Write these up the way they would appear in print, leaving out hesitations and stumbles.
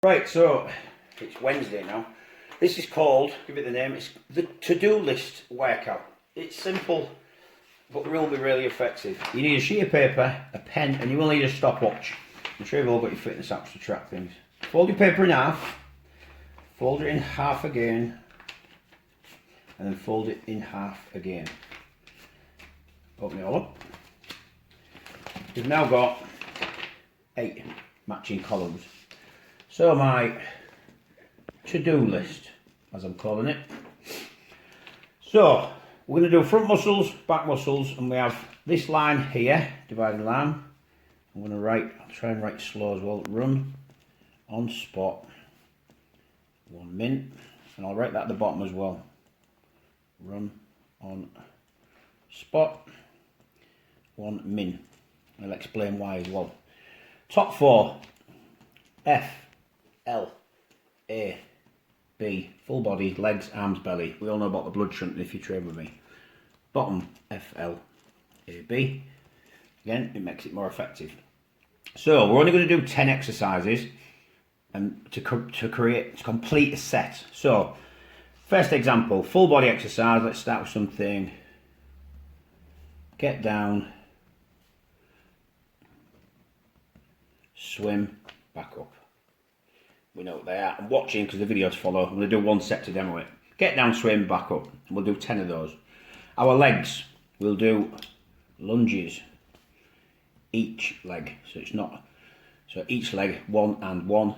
Right, so it's Wednesday now. This is called, give it the name, it's the to-do list workout. It's simple, but will be really effective. You need a sheet of paper, a pen, and you will need a stopwatch. I'm sure you've all got your fitness apps to track things. Fold your paper in half, fold it in half again, and then fold it in half again. Open it all up. We've now got 8 matching columns. So my to-do list, as I'm calling it. So we're going to do front muscles, back muscles, and we have this line here, dividing line. I'm going to I'll try and write slow as well. Run on spot, 1 minute, and I'll write that at the bottom as well. Run on spot, 1 min. I'll explain why as well. Top 4, F, L, A, B, full body, legs, arms, belly. We all know about the blood shunting if you train with me. Bottom, F, L, A, B. Again, it makes it more effective. So we're only going to do 10 exercises and to complete a set. So first example, full body exercise. Let's start with something. Get down, swim, back up. We know what they are. I'm watching because the video to follow. I'm going to do 1 set to demo it. Get down, swim, back up. And we'll do 10 of those. Our legs, we'll do lunges. Each leg. So each leg, 1 and 1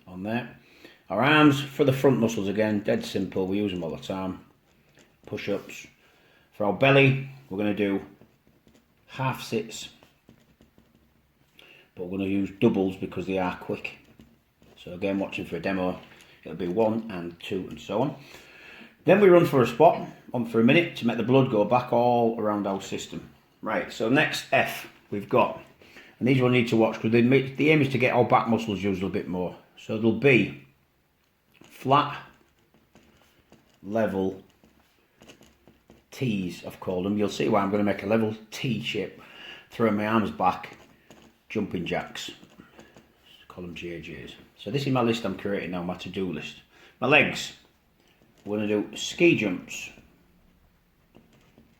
on there. Our arms, for the front muscles again, dead simple. We use them all the time. Push-ups. For our belly, we're going to do half sits. But we're going to use doubles because they are quick. So again, watching for a demo, it'll be 1 and 2 and so on. Then we run for a spot, on for a minute, to make the blood go back all around our system. Right, so next F we've got, and these we'll need to watch because the aim is to get our back muscles used a little bit more. So there'll be flat, level T's, I've called them. You'll see why I'm going to make a level T shape, throwing my arms back, jumping jacks. Call them JJs. So this is my list I'm creating now, my to-do list. My legs, we're going to do ski jumps.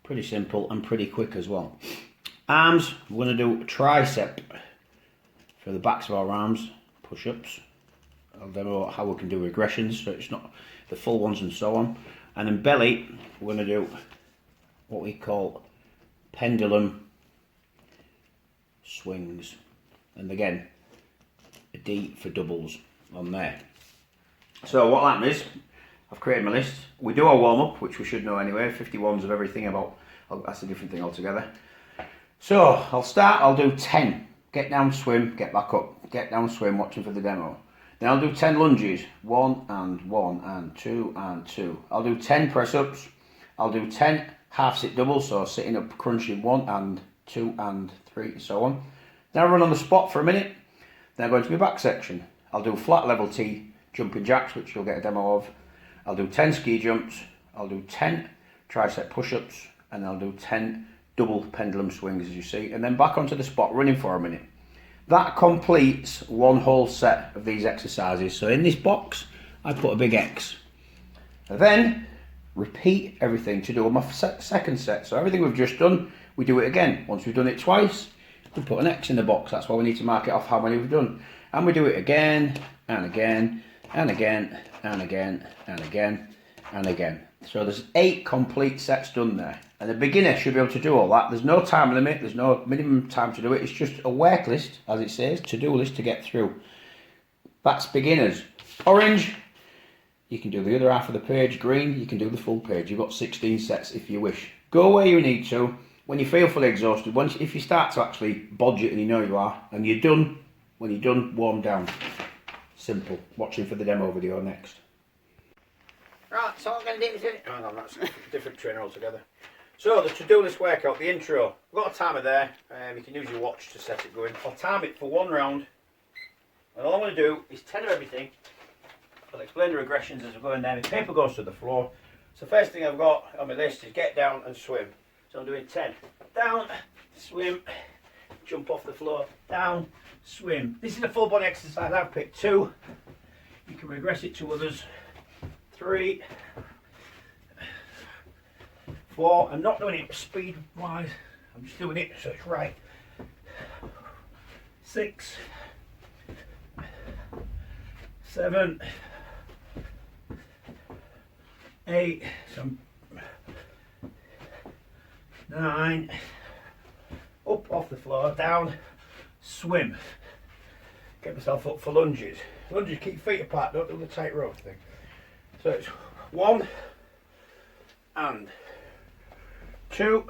Pretty simple and pretty quick as well. Arms, we're going to do tricep for the backs of our arms, push-ups. I'll demo how we can do regressions, so it's not the full ones and so on. And then belly, we're going to do what we call pendulum swings. And again, a D for doubles on there. So what happened is, I've created my list. We do our warm-up, which we should know anyway, 51s of everything about, that's a different thing altogether. So I'll do 10. Get down, swim, get back up. Get down, swim, watching for the demo. Then I'll do 10 lunges, 1 and 1 and 2 and 2. I'll do 10 press-ups. I'll do 10 half-sit doubles, so sitting up, crunching 1 and 2 and 3 and so on. Then I'll run on the spot for a minute. Then I go into my back section. I'll do flat level T jumping jacks, which you'll get a demo of. I'll do 10 ski jumps. I'll do 10 tricep push-ups, and I'll do 10 double pendulum swings, as you see, and then back onto the spot running for a minute. That completes 1 whole set of these exercises. So in this box, I put a big X. And then repeat everything to do my second set. So everything we've just done, we do it again. Once we've done it twice, we put an X in the box. That's why we need to mark it off how many we've done. And we do it again, and again, and again, and again, and again, and again. So there's 8 complete sets done there. And a beginner should be able to do all that. There's no time limit, there's no minimum time to do it. It's just a work list, as it says, to-do list to get through. That's beginners. Orange, you can do the other half of the page. Green, you can do the full page. You've got 16 sets if you wish. Go where you need to. When you feel fully exhausted, if you start to actually bodge it, and you know you are, and you're done, when you're done, warm down. Simple. Watching for the demo video next. Right, so I'm going to do is hang on, that's a different trainer altogether. So the to-do list workout, the intro. I've got a timer there. You can use your watch to set it going. I'll time it for 1 round. And all I'm going to do is 10 of everything. I'll explain the regressions as we go in there. My paper goes to the floor. So first thing I've got on my list is get down and swim. So I'm doing 10. Down, swim, jump off the floor, down, swim. This is a full body exercise. I've picked 2. You can regress it to others. 3, 4. I'm not doing it speed wise, I'm just doing it so it's right. 6, 7, 8, 9, up off the floor, down, swim. Get myself up for lunges. Lunges, keep feet apart, don't do the tight rope thing. So it's 1 and 2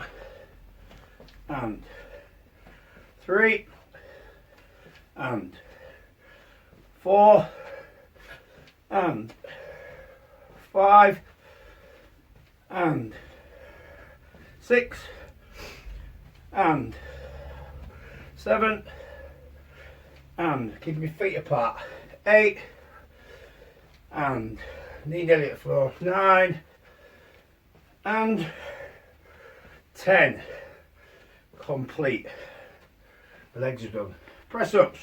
and 3 and 4 and 5 and 6 and 7 and keeping my feet apart, 8 and knee nearly at the floor, 9 and 10. Complete. The legs are done. Press ups.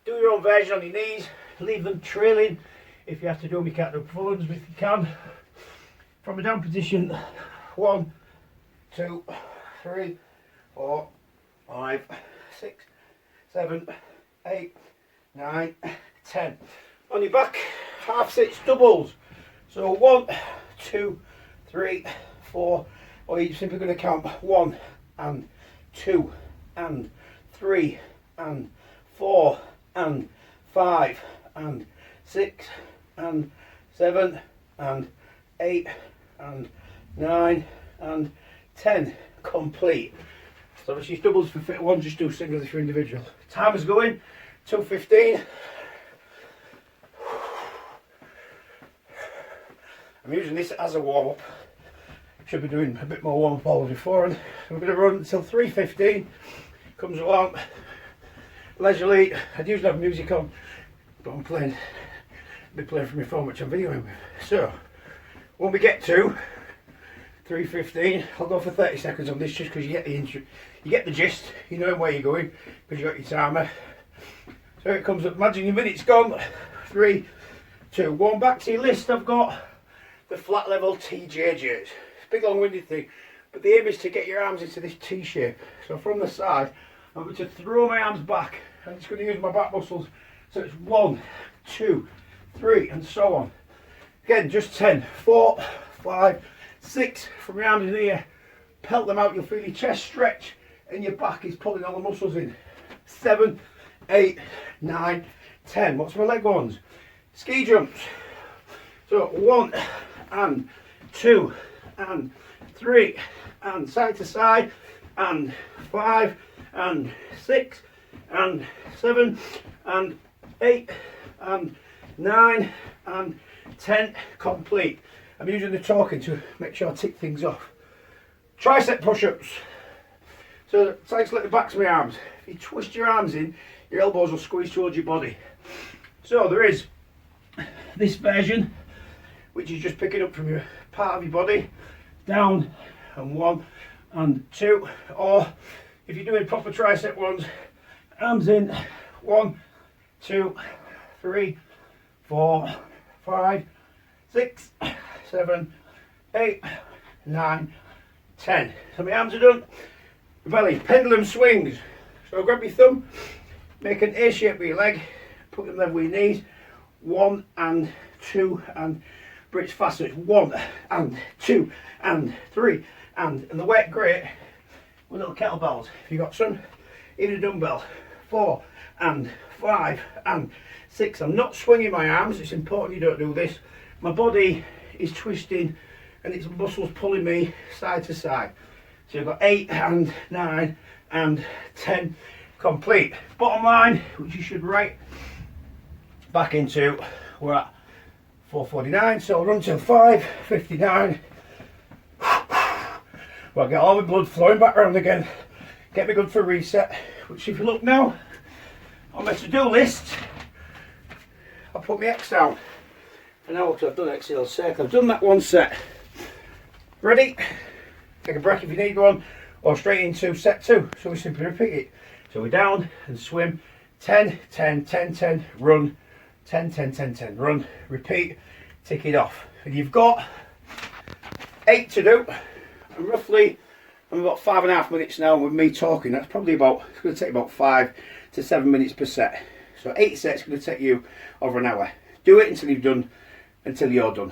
Do your own version on your knees. Leave them trailing. If you have to do them, you can't do full ones, but if you can, from a down position, 1, 2, 3, 4, 5, 6, 7, 8, 9, 10. On your back, half sits doubles. So 1, 2, 3, 4, or you're simply going to count 1 and 2 and 3 and 4 and 5 and 6 and 7 and 8 and 9 and 10. Complete. So if she's doubles for fit one, just do singles if you're individual. Time is going 2:15. I'm using this as a warm up. Should be doing a bit more warm up all before, and I'm going to run until 3:15. Comes along leisurely. I'd usually have music on, but I'm playing. I'll be playing from my phone, which I'm videoing with. So when we get to 3:15, I'll go for 30 seconds on this, just because you get the intro, you get the gist, you know where you're going because you got your timer. So it comes up. Imagine your minute's gone. 3, 2, 1. Back to your list. I've got the flat level TJJs. Big long-winded thing, but the aim is to get your arms into this T shape. So from the side, I'm going to throw my arms back. I'm just going to use my back muscles. So it's 1, 2, 3, and so on. Again, just 10, 4, 5, 6 from your arms in the air. Pelt them out. You'll feel your chest stretch, and your back is pulling all the muscles in. 7, 8, 9, 10. What's my leg ones? Ski jumps. So 1 and 2 and 3 and side to side and 5 and 6 and 7 and 8 and 9 and 10. Complete. I'm using the talking to make sure I tick things off. Tricep push-ups. So thanks, let the backs of my arms. If you twist your arms in, your elbows will squeeze towards your body. So there is this version, which is just picking up from your part of your body, down, and 1 and 2, or if you're doing proper tricep ones, arms in, 1, 2, 3, 4, 5, 6, 7, 8, 9, 10. So my arms are done. Belly, pendulum swings. So grab your thumb, make an A shape with your leg, put them level with your knees, 1 and 2 and bridge faster. It's 1 and 2 and 3 and the weight great with little kettlebells. If you got some, in a dumbbell. 4 and 5 and 6. I'm not swinging my arms. It's important you don't do this. My body is twisting and it's muscles pulling me side to side. So you've got 8 and 9 and 10. Complete. Bottom line, which you should write back into, we're at 4:49, so I'll run till 5:59. Well, get all the blood flowing back around again, get me good for a reset. Which, if you look now on my to-do list, I'll put my X down. And now I've done exhale circle, I've done that one set. Ready? Take a break if you need one, or straight into set 2. So we simply repeat it. So we're down and swim, 10, 10, 10, 10, run, 10, 10, 10, 10, run, repeat, tick it off. And you've got 8 to do, and roughly, I'm about 5.5 minutes now with me talking. That's probably about, it's going to take about 5 to 7 minutes per set. So 8 sets going to take you over an hour. Do it until you're done.